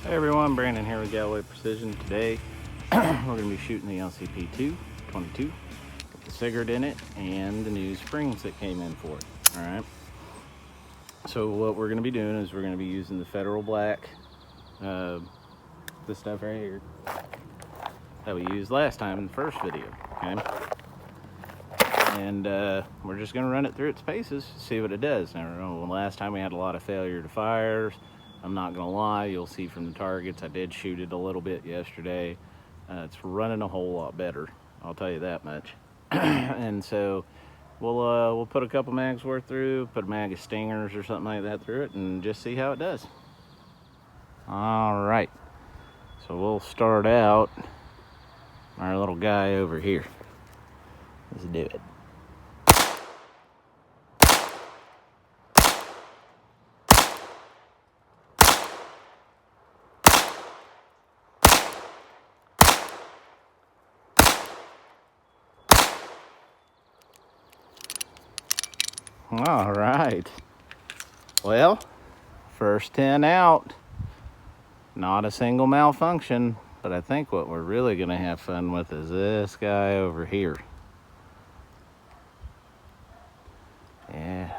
Hey everyone, Brandon here with Galloway Precision. Today we're going to be shooting the LCP II 22 with the Sigurd in it and the new springs that came in for it. Alright, so what we're going to be doing is we're going to be using the Federal Black, this stuff right here that we used last time in the first video. Okay, and we're just going to run it through its paces, see what it does. Now, last time we had a lot of failure to fires. I'm not gonna lie, you'll see from the targets, I did shoot it a little bit yesterday. It's running a whole lot better, I'll tell you that much. And so we'll put a couple mags worth through, put a mag of stingers or something like that through it, and just see how it does. All right, so we'll start out our little guy over here. Let's do it. All right, well, first 10 out, not a single malfunction, but I think what we're really gonna have fun with is this guy over here. Yeah.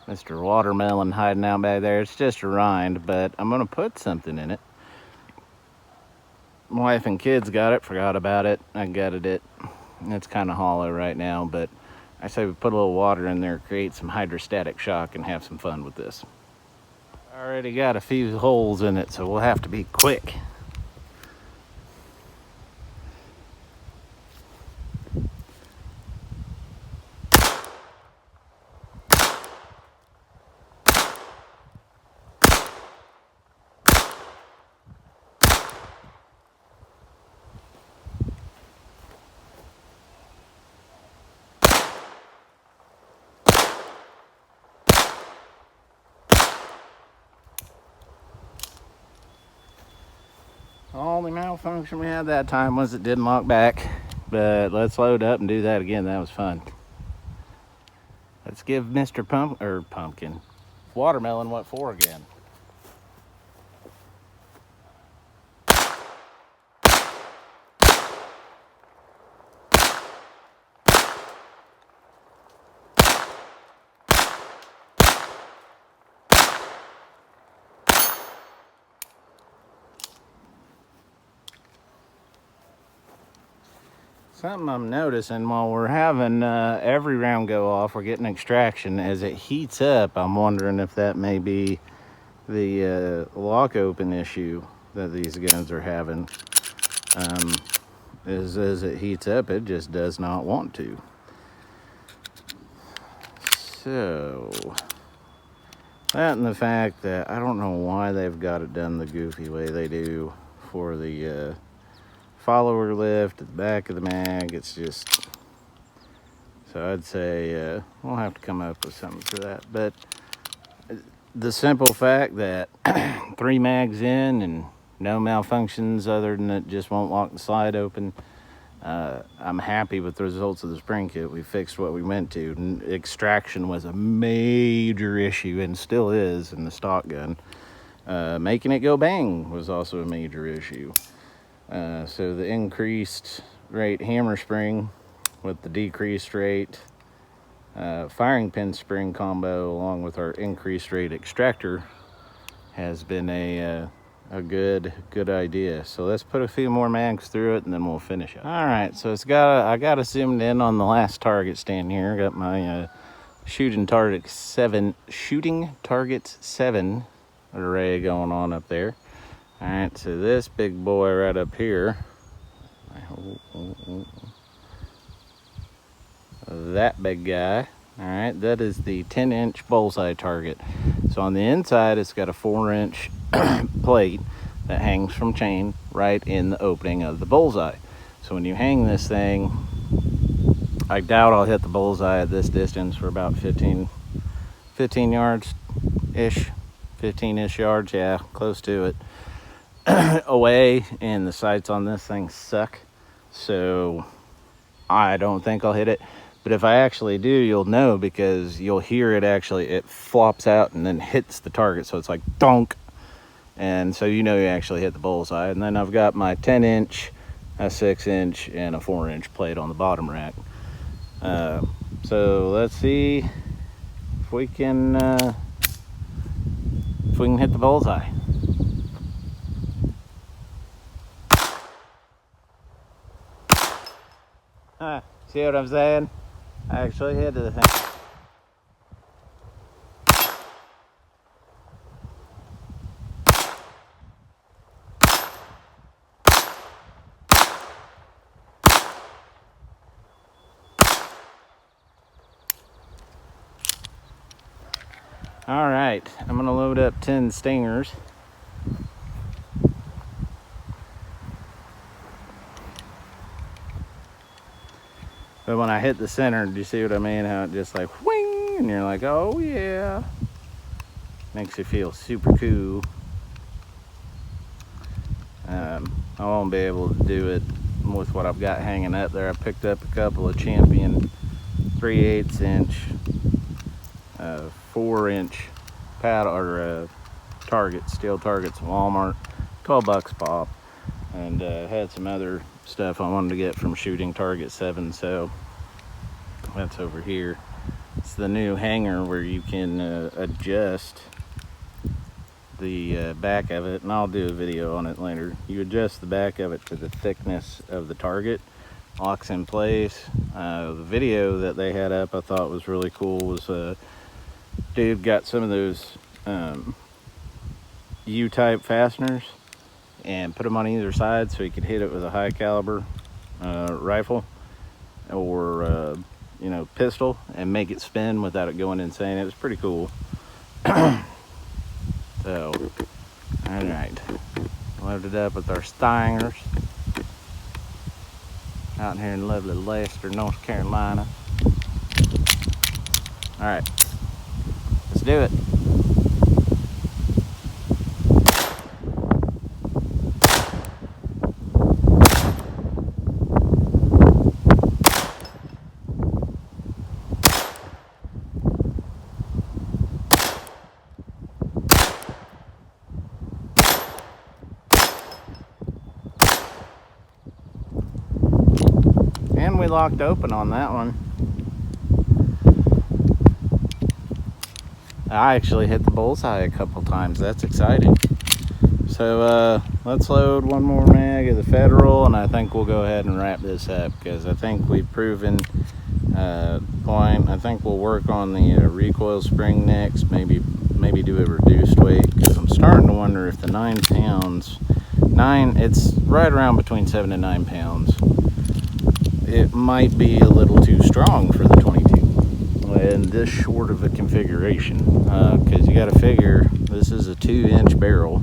Mr. Watermelon hiding out back there. It's just a rind, but I'm gonna put something in it. My wife and kids got it, forgot about it. I gutted it. It's kind of hollow right now, but I say we put a little water in there, create some hydrostatic shock, and have some fun with this. I already got a few holes in it, so we'll have to be quick. Only malfunction we had that time was it didn't lock back, but let's load up and do that again. That was fun. Let's give Mr. Pumpkin Watermelon what for again. Something I'm noticing while we're having every round go off, we're getting extraction. As it heats up, I'm wondering if that may be the lock open issue that these guns are having. As it heats up, it just does not want to. So, that and the fact that I don't know why they've got it done the goofy way they do for the follower lift at the back of the mag. It's just, so I'd say we'll have to come up with something for that. But the simple fact that 3 mags in and no malfunctions other than it just won't lock the slide open, I'm happy with the results of the spring kit. We fixed what we meant to. Extraction was a major issue and still is in the stock gun. Making it go bang was also a major issue. So the increased rate hammer spring with the decreased rate firing pin spring combo along with our increased rate extractor has been a good idea. So let's put a few more mags through it and then we'll finish up. All right, so I got it zoomed in on the last target stand here. Got my shooting targets 7 array going on up there. All right, so this big boy right up here, that big guy, all right, that is the 10-inch bullseye target. So on the inside, it's got a 4-inch plate that hangs from chain right in the opening of the bullseye. So when you hang this thing, I doubt I'll hit the bullseye at this distance for about 15 yards-ish, 15-ish yards, yeah, close to it. Away, and the sights on this thing suck, so I don't think I'll hit it. But if I actually do, you'll know, because you'll hear it actually, it flops out and then hits the target, so it's like donk, and so you actually hit the bullseye. And then I've got my 10-inch, a 6-inch, and a 4-inch plate on the bottom rack. So let's see if we can hit the bullseye. See what I'm saying? I actually hit the thing. All right, I'm gonna load up 10 stingers. But when I hit the center, do you see what I mean? How it just like whing, and you're like, oh yeah. Makes you feel super cool. I won't be able to do it with what I've got hanging up there. I picked up a couple of Champion 3/8 inch, 4-inch paddle or steel targets at Walmart, $12 pop, and had some other stuff I wanted to get from shooting Target 7, so that's over here. It's the new hanger where you can adjust the back of it, and I'll do a video on it later. You adjust the back of it to the thickness of the target, locks in place. The video that they had up I thought was really cool. Was dude got some of those U-type fasteners and put them on either side so he could hit it with a high caliber rifle or pistol and make it spin without it going insane. It was pretty cool. So, all right, loaded up with our stingers out here in lovely Leicester, North Carolina. All right, let's do it. And we locked open on that one. I actually hit the bullseye a couple times. That's exciting. So let's load one more mag of the Federal, and I think we'll go ahead and wrap this up because I think we've proven point. I think we'll work on the recoil spring next. Maybe do a reduced weight because I'm starting to wonder if the 9 pounds, it's right around between 7 and 9 pounds. It might be a little too strong for the 22 and this short of a configuration, because you got to figure this is a 2-inch barrel,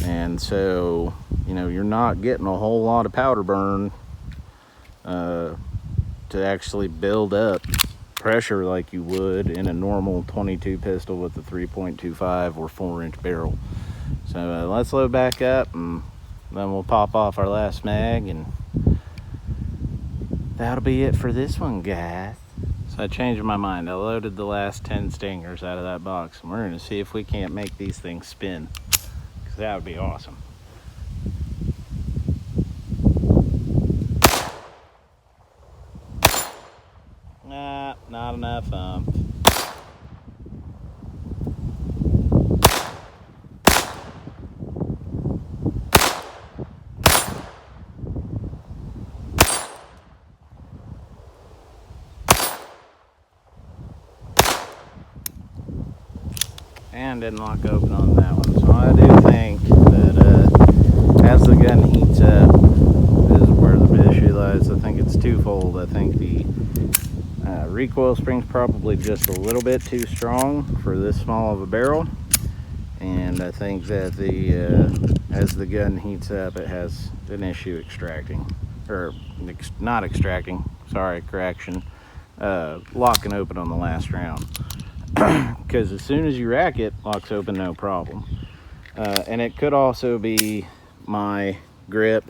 and so you're not getting a whole lot of powder burn to actually build up pressure like you would in a normal 22 pistol with a 3.25 or 4-inch barrel. So let's load back up, and then we'll pop off our last mag, and that'll be it for this one, guys. So I changed my mind. I loaded the last 10 stingers out of that box, and we're going to see if we can't make these things spin, because that would be awesome. Nah, not enough ump. And didn't lock open on that one. So I do think that as the gun heats up is where the issue lies. I think it's twofold. I think the recoil spring's probably just a little bit too strong for this small of a barrel, and I think that as the gun heats up, it has an issue extracting, or not extracting, sorry, correction, locking open on the last round. Because as soon as you rack it, locks open no problem. And it could also be my grip.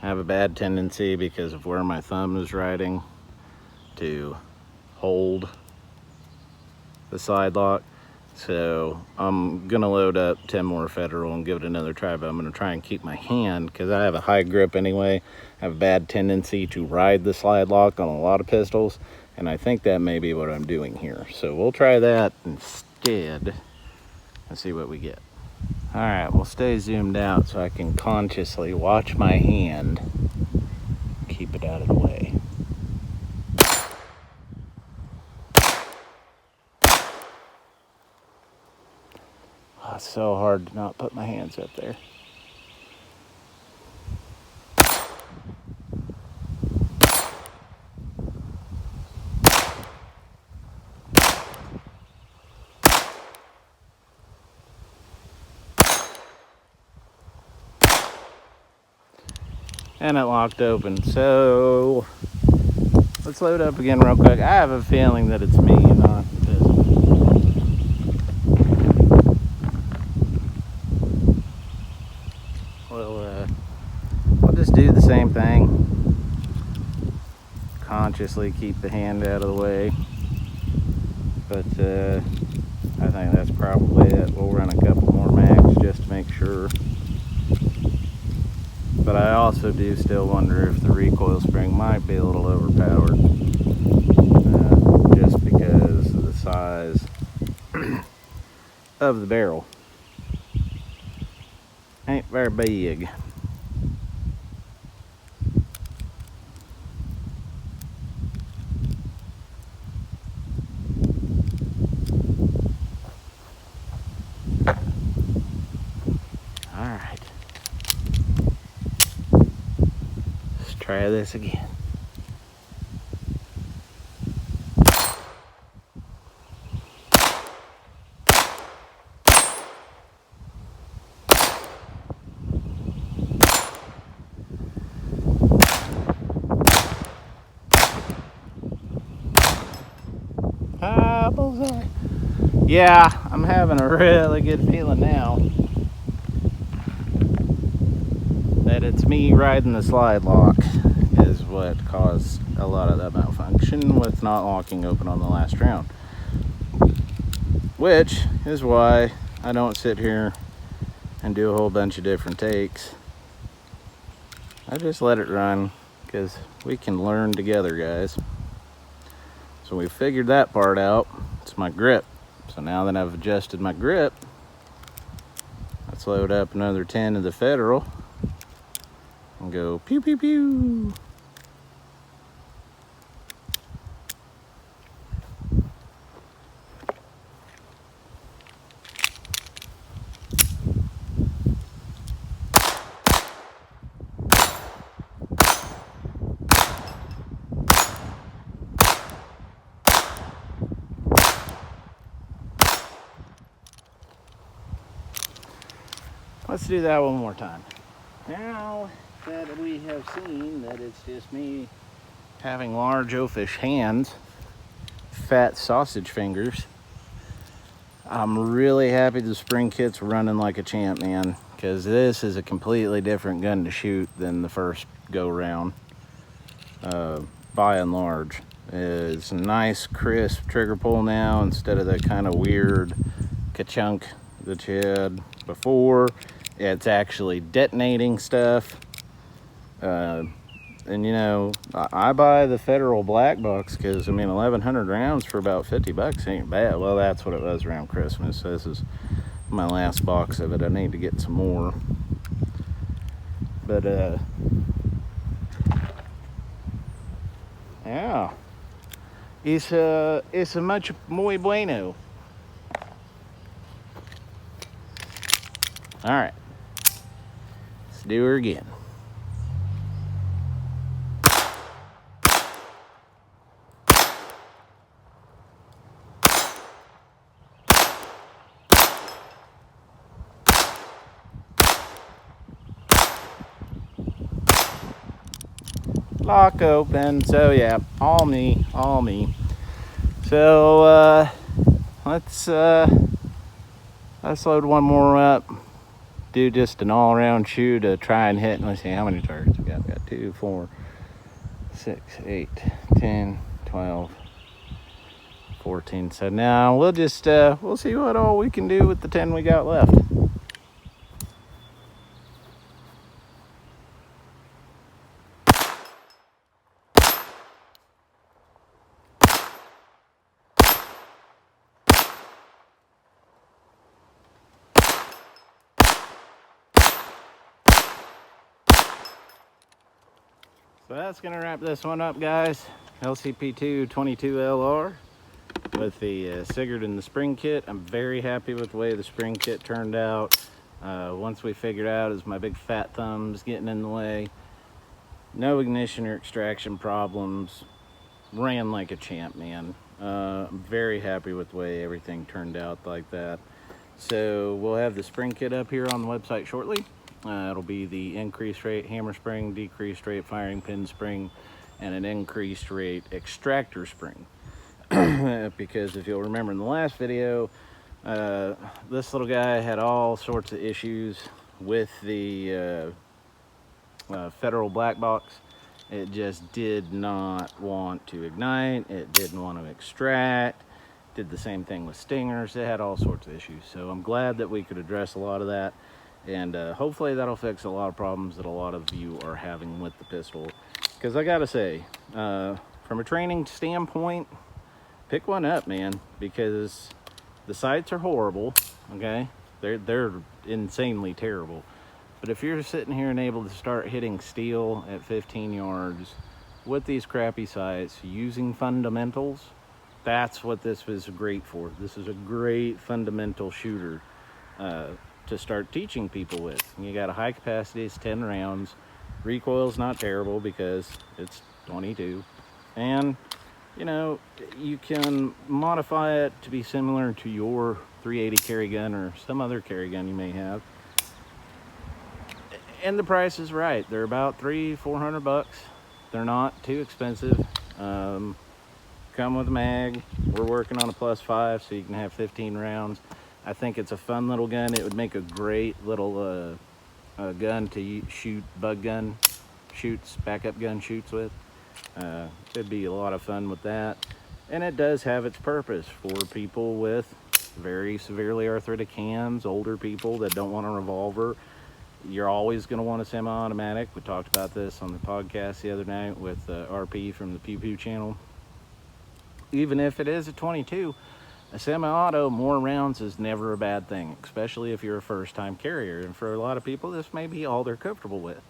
I have a bad tendency because of where my thumb is riding to hold the side lock. So I'm gonna load up 10 more Federal and give it another try, but I'm gonna try and keep my hand, because I have a high grip anyway. I have a bad tendency to ride the slide lock on a lot of pistols, and I think that may be what I'm doing here. So we'll try that instead and see what we get. All right, we'll stay zoomed out so I can consciously watch my hand, keep it out of the way. Oh, it's so hard to not put my hands up there. And it locked open. So let's load up again real quick. I have a feeling that it's me, not this. We'll just do the same thing. Consciously keep the hand out of the way. But I think that's probably it. We'll run a couple more mags just to make sure. But I also do still wonder if the recoil spring might be a little overpowered, just because of the size of the barrel. Ain't very big. Alright. Let's try this again. Bullseye. Yeah, I'm having a really good feeling now that it's me riding the slide lock is what caused a lot of that malfunction with not locking open on the last round. Which is why I don't sit here and do a whole bunch of different takes. I just let it run, because we can learn together, guys. So we figured that part out. It's my grip. So now that I've adjusted my grip, let's load up another 10 of the Federal and go pew pew pew. Let's do that one more time. Now that we have seen that it's just me having large oafish hands, fat sausage fingers, I'm really happy the spring kit's running like a champ, man, because this is a completely different gun to shoot than the first go round, by and large. It's a nice crisp trigger pull now instead of the kind of weird ka-chunk that you had before. It's actually detonating stuff. And you know, I buy the Federal black box because, I mean, 1,100 rounds for about 50 bucks ain't bad. Well, that's what it was around Christmas. So this is my last box of it. I need to get some more. But, yeah. It's a much muy bueno. All right. Let's do her again. Lock open. So yeah, all me. So let's load one more up. Do just an all-around shoot to try and hit. Let's see how many targets we got. We got 2, 4, 6, 8, 10, 12, 14. So now we'll just we'll see what all we can do with the 10 we got left. So that's going to wrap this one up, guys. LCP II 22LR with the Sigurd and the spring kit. I'm very happy with the way the spring kit turned out. Once we figured out is my big fat thumbs getting in the way. No ignition or extraction problems. Ran like a champ, man. I'm very happy with the way everything turned out like that. So we'll have the spring kit up here on the website shortly. It'll be the increased rate hammer spring, decreased rate firing pin spring, and an increased rate extractor spring. Because if you'll remember in the last video, this little guy had all sorts of issues with the federal black box. It just did not want to ignite. It didn't want to extract. Did the same thing with stingers. It had all sorts of issues. So I'm glad that we could address a lot of that. And hopefully that'll fix a lot of problems that a lot of you are having with the pistol. Because I gotta say, from a training standpoint, pick one up, man. Because the sights are horrible, okay? They're insanely terrible. But if you're sitting here and able to start hitting steel at 15 yards with these crappy sights using fundamentals, that's what this is great for. This is a great fundamental shooter to start teaching people with. You got a high capacity, it's 10 rounds. Recoil's not terrible because it's 22. And, you know, you can modify it to be similar to your 380 carry gun or some other carry gun you may have. And the price is right. They're about $300-400 bucks. They're not too expensive. Come with a mag. We're working on a +5 so you can have 15 rounds. I think it's a fun little gun. It would make a great little gun to shoot bug gun shoots, backup gun shoots with. It'd be a lot of fun with that. And it does have its purpose for people with very severely arthritic hands, older people that don't want a revolver. You're always going to want a semi-automatic. We talked about this on the podcast the other night with RP from the Pew Pew channel. Even if it is a 22, a semi-auto, more rounds is never a bad thing, especially if you're a first-time carrier. And for a lot of people, this may be all they're comfortable with.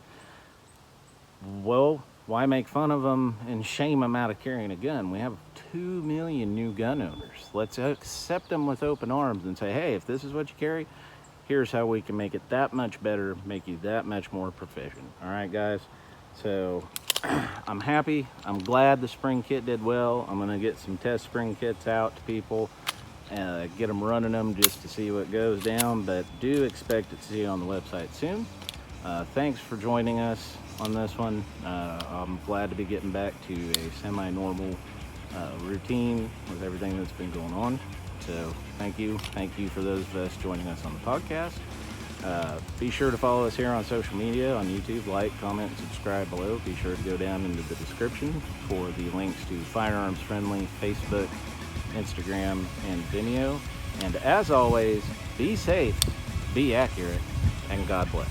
Well, why make fun of them and shame them out of carrying a gun? We have 2 million new gun owners. Let's accept them with open arms and say, hey, if this is what you carry, here's how we can make it that much better, make you that much more proficient. All right, guys? So I'm happy. I'm glad the spring kit did well. I'm going to get some test spring kits out to people and get them running them just to see what goes down, but do expect it to see you on the website soon. Thanks for joining us on this one. I'm glad to be getting back to a semi-normal routine with everything that's been going on. So thank you for those of us joining us on the podcast. Be sure to follow us here on social media, on YouTube, like, comment, subscribe below. Be sure to go down into the description for the links to Firearms Friendly, Facebook, Instagram, and Vimeo. And as always, be safe, be accurate, and God bless.